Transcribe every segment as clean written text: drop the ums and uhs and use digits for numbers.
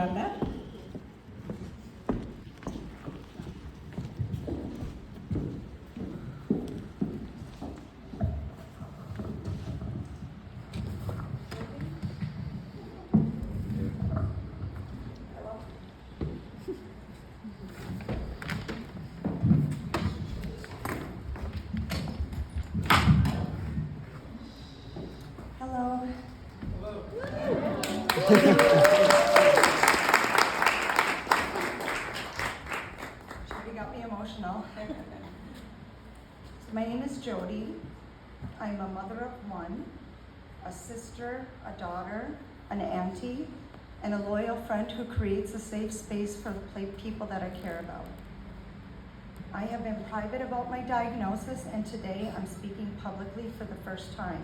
Brenda. Hello. You got me emotional. My name is Jody. I'm a mother of one, a sister, a daughter, an auntie, and a loyal friend who creates a safe space for the people that I care about. I have been private about my diagnosis, and today I'm speaking publicly for the first time.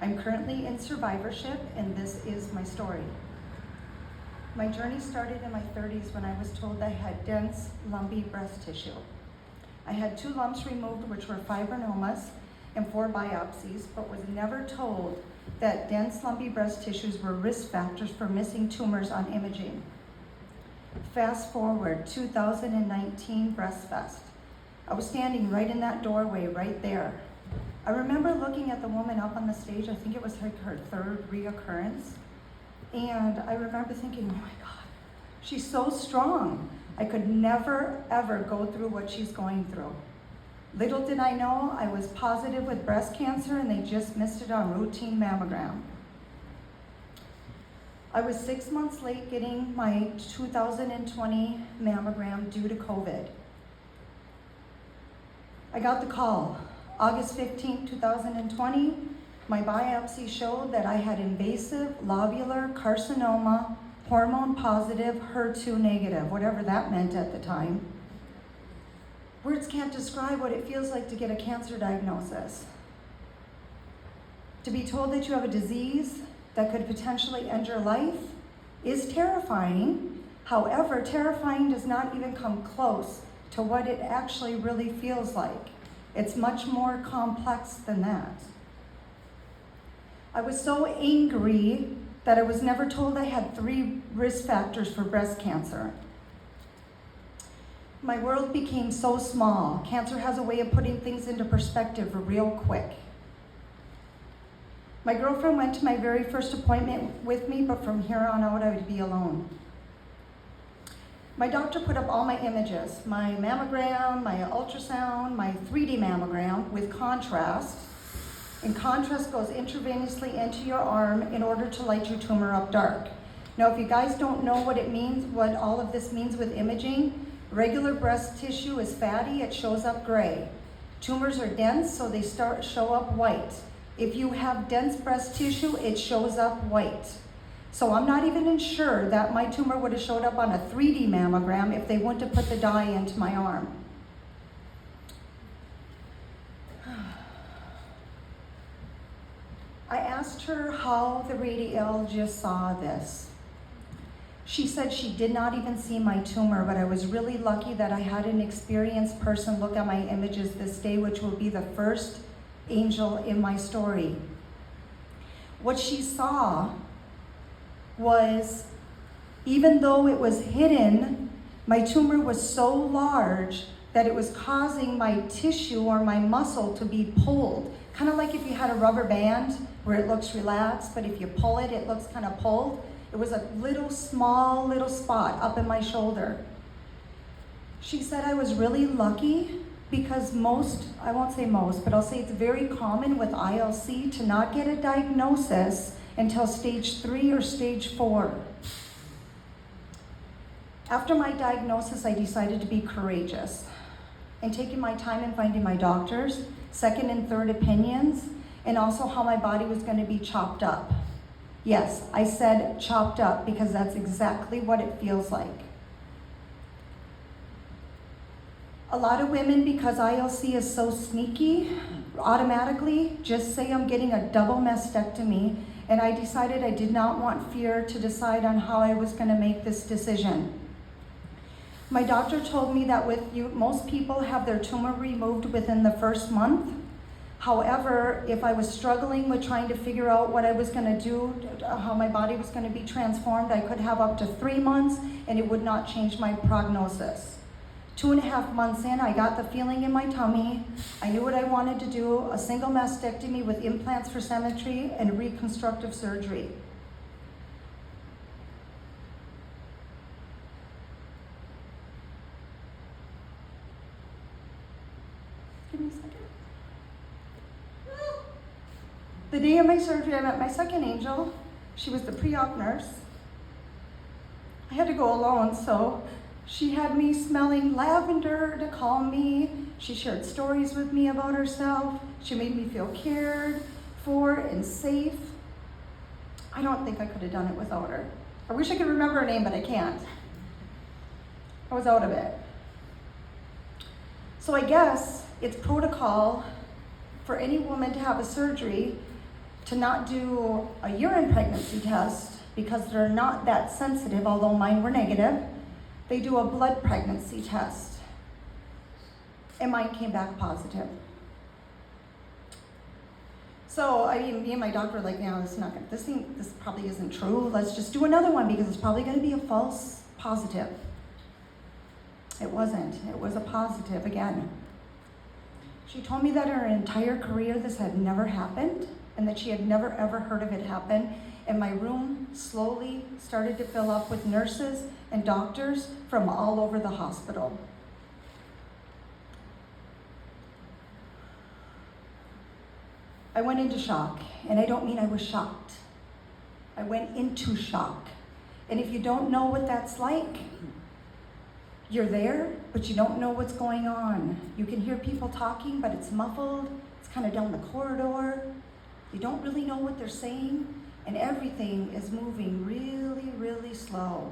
I'm currently in survivorship, and this is my story. My journey started in my 30s when I was told I had dense, lumpy breast tissue. I had 2 lumps removed, which were fibrinomas, and 4 biopsies, but was never told that dense, lumpy breast tissues were risk factors for missing tumors on imaging. Fast forward, 2019 Breast Fest. I was standing right in that doorway right there. I remember looking at the woman up on the stage. I think it was like her 3rd reoccurrence. And I remember thinking, oh my God, she's so strong. I could never, ever go through what she's going through. Little did I know I was positive with breast cancer, and they just missed it on routine mammogram. I was 6 months late getting my 2020 mammogram due to COVID. I got the call. August 15, 2020, my biopsy showed that I had invasive lobular carcinoma, hormone positive, HER2 negative, whatever that meant at the time. Words can't describe what it feels like to get a cancer diagnosis. To be told that you have a disease that could potentially end your life is terrifying. However, terrifying does not even come close to what it actually really feels like. It's much more complex than that. I was so angry that I was never told I had 3 risk factors for breast cancer. My world became so small. Cancer has a way of putting things into perspective real quick. My girlfriend went to my very first appointment with me, but from here on out I would be alone. My doctor put up all my images, my mammogram, my ultrasound, my 3D mammogram with contrast. And contrast goes intravenously into your arm in order to light your tumor up dark. Now, if you guys don't know what it means, what all of this means with imaging, regular breast tissue is fatty, it shows up gray. Tumors are dense, so they show up white. If you have dense breast tissue, it shows up white. So I'm not even sure that my tumor would have showed up on a 3D mammogram if they wouldn't have put the dye into my arm. I asked her how the radiologist saw this. She said she did not even see my tumor, but I was really lucky that I had an experienced person look at my images this day, which will be the first angel in my story. What she saw was, even though it was hidden, my tumor was so large that it was causing my tissue or my muscle to be pulled. Kind of like if you had a rubber band where it looks relaxed, but if you pull it, it looks kind of pulled. It was a small little spot up in my shoulder. She said I was really lucky because I won't say most, but I'll say it's very common with ILC to not get a diagnosis until stage 3 or stage 4. After my diagnosis, I decided to be courageous and taking my time in finding my doctors, second and third opinions, and also how my body was going to be chopped up. Yes, I said chopped up because that's exactly what it feels like. A lot of women, because ILC is so sneaky, automatically just say I'm getting a double mastectomy, and I decided I did not want fear to decide on how I was going to make this decision. My doctor told me that most people have their tumor removed within the first month. However, if I was struggling with trying to figure out what I was going to do, how my body was going to be transformed, I could have up to 3 months and it would not change my prognosis. 2.5 months in, I got the feeling in my tummy. I knew what I wanted to do, a single mastectomy with implants for symmetry and reconstructive surgery. Give me a second. The day of my surgery, I met my second angel. She was the pre-op nurse. I had to go alone, so she had me smelling lavender to calm me. She shared stories with me about herself. She made me feel cared for and safe. I don't think I could have done it without her. I wish I could remember her name, but I can't. I was out of it. So I guess it's protocol for any woman to have a surgery to not do a urine pregnancy test because they're not that sensitive, although mine were negative. They do a blood pregnancy test. And mine came back positive. So me and my doctor were like, no, this probably isn't true. Let's just do another one because it's probably gonna be a false positive. It wasn't, it was a positive again. She told me that her entire career this had never happened and that she had never ever heard of it happen. And my room slowly started to fill up with nurses and doctors from all over the hospital. I went into shock, and I don't mean I was shocked. I went into shock. And if you don't know what that's like, you're there, but you don't know what's going on. You can hear people talking, but it's muffled. It's kind of down the corridor. You don't really know what they're saying, and everything is moving really, really slow.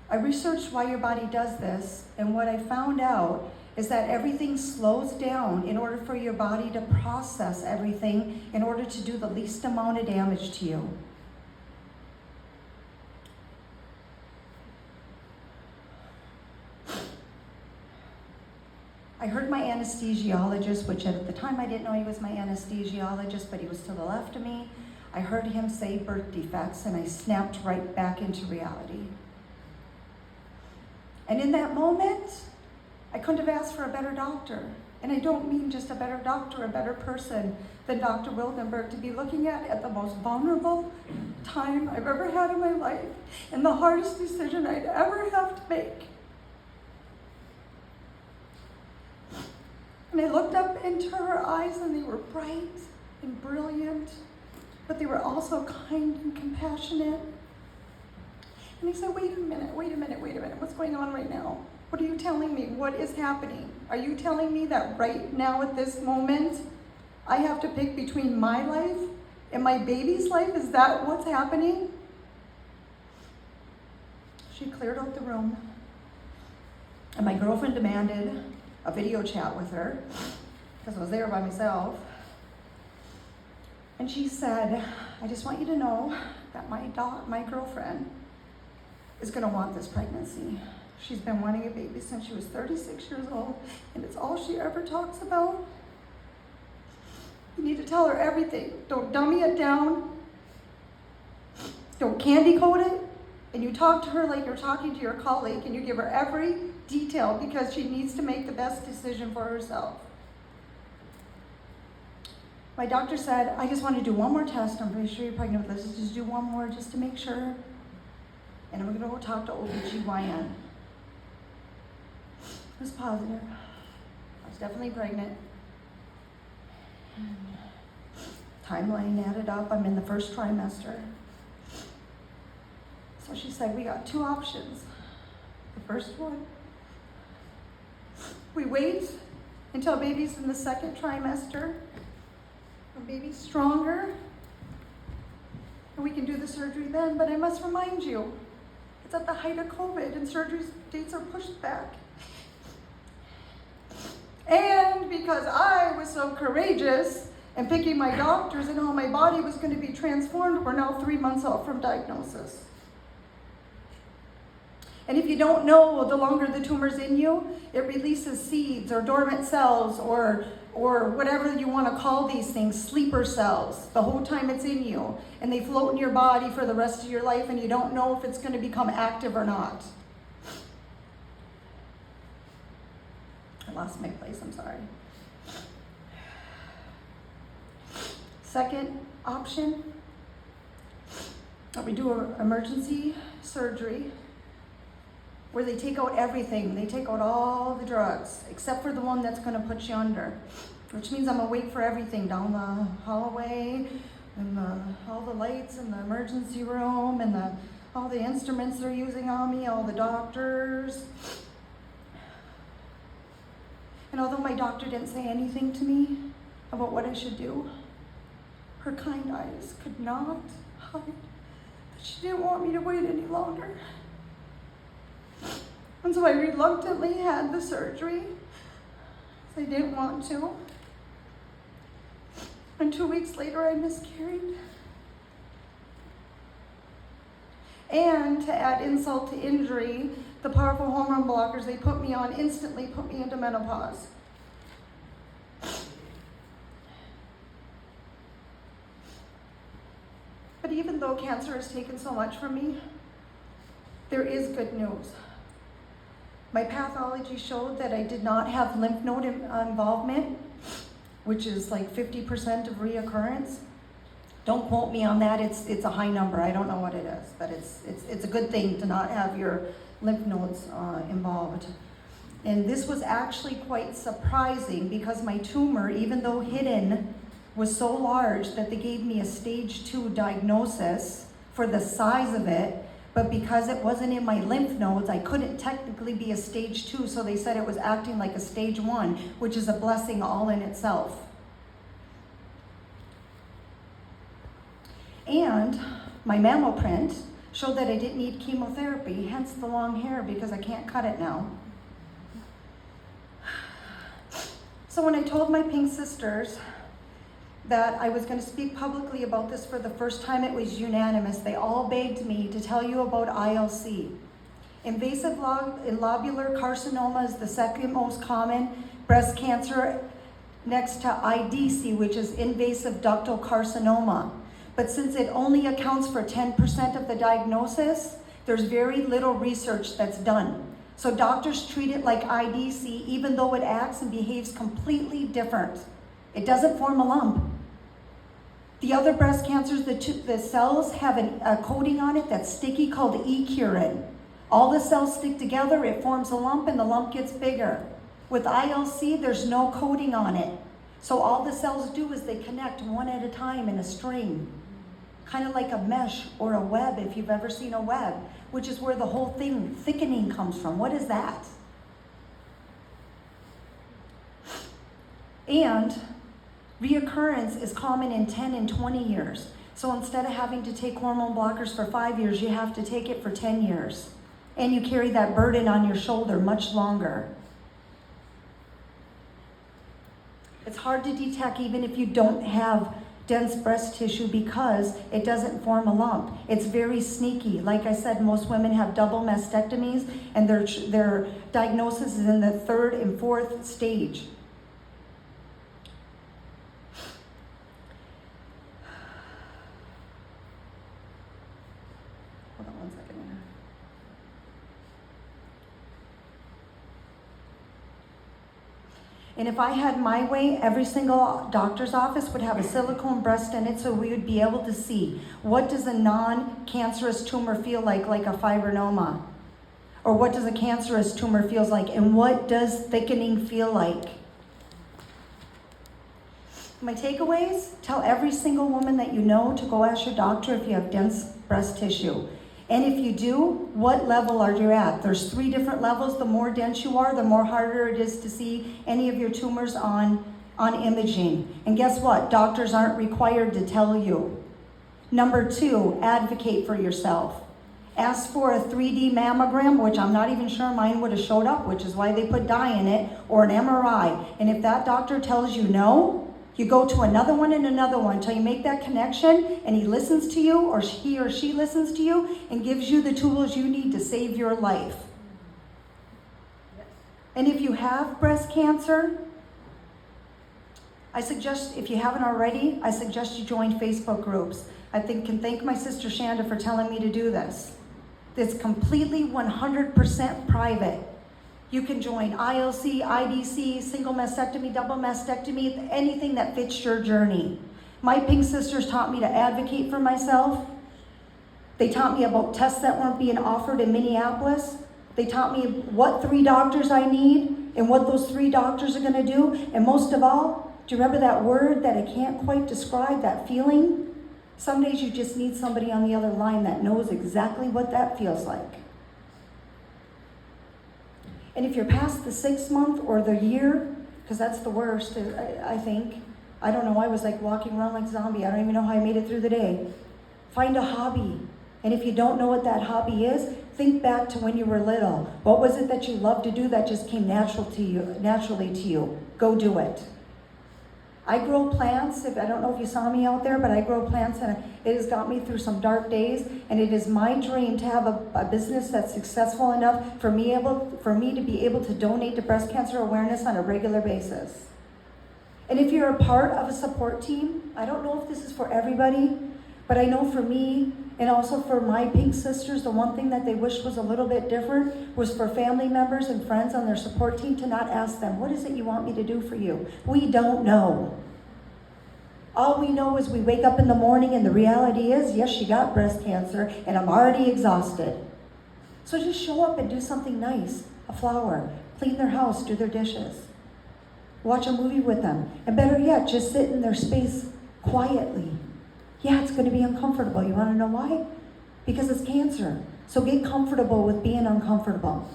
I researched why your body does this, and what I found out is that everything slows down in order for your body to process everything in order to do the least amount of damage to you. I heard my anesthesiologist, which at the time I didn't know he was my anesthesiologist, but he was to the left of me. I heard him say birth defects, and I snapped right back into reality. And in that moment, I couldn't have asked for a better doctor. And I don't mean just a better doctor, a better person than Dr. Wildenberg to be looking at the most vulnerable time I've ever had in my life, and the hardest decision I'd ever have to make. And I looked up into her eyes, and they were bright and brilliant, but they were also kind and compassionate. And I said, wait a minute, what's going on right now? What are you telling me? What is happening? Are you telling me that right now at this moment, I have to pick between my life and my baby's life? Is that what's happening? She cleared out the room, and my girlfriend demanded a video chat with her because I was there by myself. And she said, I just want you to know that my girlfriend is going to want this pregnancy. She's been wanting a baby since she was 36 years old, and it's all she ever talks about. You need to tell her everything. Don't dummy it down. Don't candy coat it. And you talk to her like you're talking to your colleague, and you give her every detail because she needs to make the best decision for herself. My doctor said, I just want to do one more test. I'm pretty sure you're pregnant with this. Let's just do one more just to make sure. And I'm going to go talk to OBGYN. It was positive. I was definitely pregnant. Timeline added up. I'm in the first trimester. So she said, we got two options. The first one, we wait until baby's in the second trimester, when baby's stronger, and we can do the surgery then. But I must remind you, it's at the height of COVID, and surgery dates are pushed back. And because I was so courageous and picking my doctors and how my body was going to be transformed, we're now 3 months out from diagnosis. And if you don't know, the longer the tumor's in you, it releases seeds or dormant cells or whatever you want to call these things, sleeper cells, the whole time it's in you. And they float in your body for the rest of your life, and you don't know if it's going to become active or not. I lost my place, I'm sorry. Second option, we do an emergency surgery where they take out everything. They take out all the drugs, except for the one that's going to put you under, which means I'm awake for everything down the hallway, and all the lights in the emergency room, and all the instruments they're using on me, all the doctors. And although my doctor didn't say anything to me about what I should do, her kind eyes could not hide that she didn't want me to wait any longer. And so I reluctantly had the surgery. I didn't want to. And 2 weeks later, I miscarried. And to add insult to injury, the powerful hormone blockers they put me on instantly put me into menopause. But even though cancer has taken so much from me, there is good news. My pathology showed that I did not have lymph node involvement, which is like 50% of reoccurrence. Don't quote me on that. It's a high number. I don't know what it is, but it's a good thing to not have your lymph nodes involved. And this was actually quite surprising because my tumor, even though hidden, was so large that they gave me a stage 2 diagnosis for the size of it. But because it wasn't in my lymph nodes, I couldn't technically be a stage 2, so they said it was acting like a stage 1, which is a blessing all in itself. And my mammoprint showed that I didn't need chemotherapy, hence the long hair, because I can't cut it now. So when I told my Pink Sisters that I was going to speak publicly about this for the first time, it was unanimous. They all begged me to tell you about ILC. Invasive lobular carcinoma is the second most common breast cancer, next to IDC, which is invasive ductal carcinoma. But since it only accounts for 10% of the diagnosis, there's very little research that's done. So doctors treat it like IDC, even though it acts and behaves completely different. It doesn't form a lump. The other breast cancers, the cells have a coating on it that's sticky called E-curin. All the cells stick together, it forms a lump, and the lump gets bigger. With ILC, there's no coating on it. So all the cells do is they connect one at a time in a string. Kind of like a mesh or a web, if you've ever seen a web, which is where the whole thing, thickening, comes from. What is that? And reoccurrence is common in 10 and 20 years. So instead of having to take hormone blockers for 5 years, you have to take it for 10 years. And you carry that burden on your shoulder much longer. It's hard to detect even if you don't have dense breast tissue because it doesn't form a lump. It's very sneaky. Like I said, most women have double mastectomies and their diagnosis is in the 3rd and 4th stage. Hold on 1 second here. And if I had my way, every single doctor's office would have a silicone breast in it so we would be able to see what does a non-cancerous tumor feel like a fibrinoma? Or what does a cancerous tumor feel like? And what does thickening feel like? My takeaways, tell every single woman that you know to go ask your doctor if you have dense breast tissue. And if you do, what level are you at? There's 3 different levels. The more dense you are, the more harder it is to see any of your tumors on imaging. And guess what? Doctors aren't required to tell you. Number 2, advocate for yourself. Ask for a 3D mammogram, which I'm not even sure mine would have showed up, which is why they put dye in it, or an MRI. And if that doctor tells you no, You go to another one and another one until you make that connection and he listens to you, or he or she listens to you and gives you the tools you need to save your life. And if you have breast cancer, I suggest, if you haven't already, I suggest you join Facebook groups. I can thank my sister Shanda for telling me to do this. It's completely 100% private. You can join ILC, IDC, single mastectomy, double mastectomy, anything that fits your journey. My Pink Sisters taught me to advocate for myself. They taught me about tests that weren't being offered in Minneapolis. They taught me what 3 doctors I need and what those 3 doctors are gonna do. And most of all, do you remember that word that I can't quite describe, that feeling? Some days you just need somebody on the other line that knows exactly what that feels like. And if you're past the 6 month or the year, because that's the worst, I think. I don't know, I was like walking around like a zombie. I don't even know how I made it through the day. Find a hobby. And if you don't know what that hobby is, think back to when you were little. What was it that you loved to do that just came naturally to you? Go do it. I grow plants. I don't know if you saw me out there, but I grow plants, and it has got me through some dark days. And it is my dream to have a business that's successful enough for me to be able to donate to breast cancer awareness on a regular basis. And if you're a part of a support team, I don't know if this is for everybody, but I know for me and also for my Pink Sisters, the one thing that they wish was a little bit different was for family members and friends on their support team to not ask them, what is it you want me to do for you? We don't know. All we know is we wake up in the morning and the reality is, yes, she got breast cancer and I'm already exhausted. So just show up and do something nice, a flower, clean their house, do their dishes, watch a movie with them, and better yet, just sit in their space quietly. Yeah, it's going to be uncomfortable. You want to know why? Because it's cancer. So get comfortable with being uncomfortable.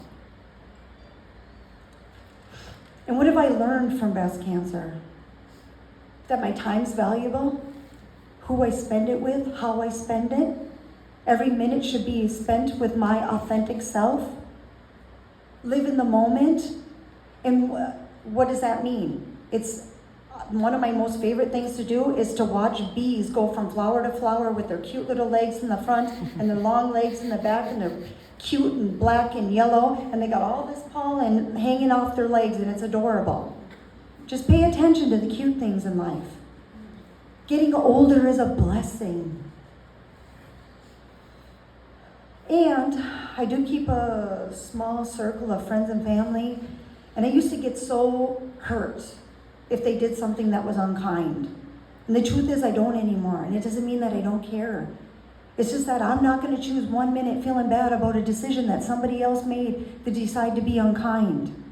And what have I learned from breast cancer? That my time's valuable, who I spend it with, how I spend it. Every minute should be spent with my authentic self. Live in the moment. And what does that mean? It's one of my most favorite things to do is to watch bees go from flower to flower with their cute little legs in the front and their long legs in the back, and they're cute and black and yellow, and they got all this pollen hanging off their legs, and it's adorable. Just pay attention to the cute things in life. Getting older is a blessing. And I do keep a small circle of friends and family, and I used to get so hurt if they did something that was unkind. And the truth is I don't anymore, and it doesn't mean that I don't care. It's just that I'm not going to choose 1 minute feeling bad about a decision that somebody else made to decide to be unkind.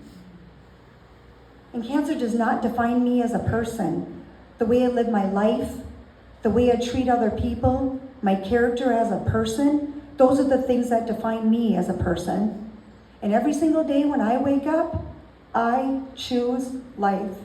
And cancer does not define me as a person. The way I live my life, the way I treat other people, my character as a person, those are the things that define me as a person. And every single day when I wake up, I choose life.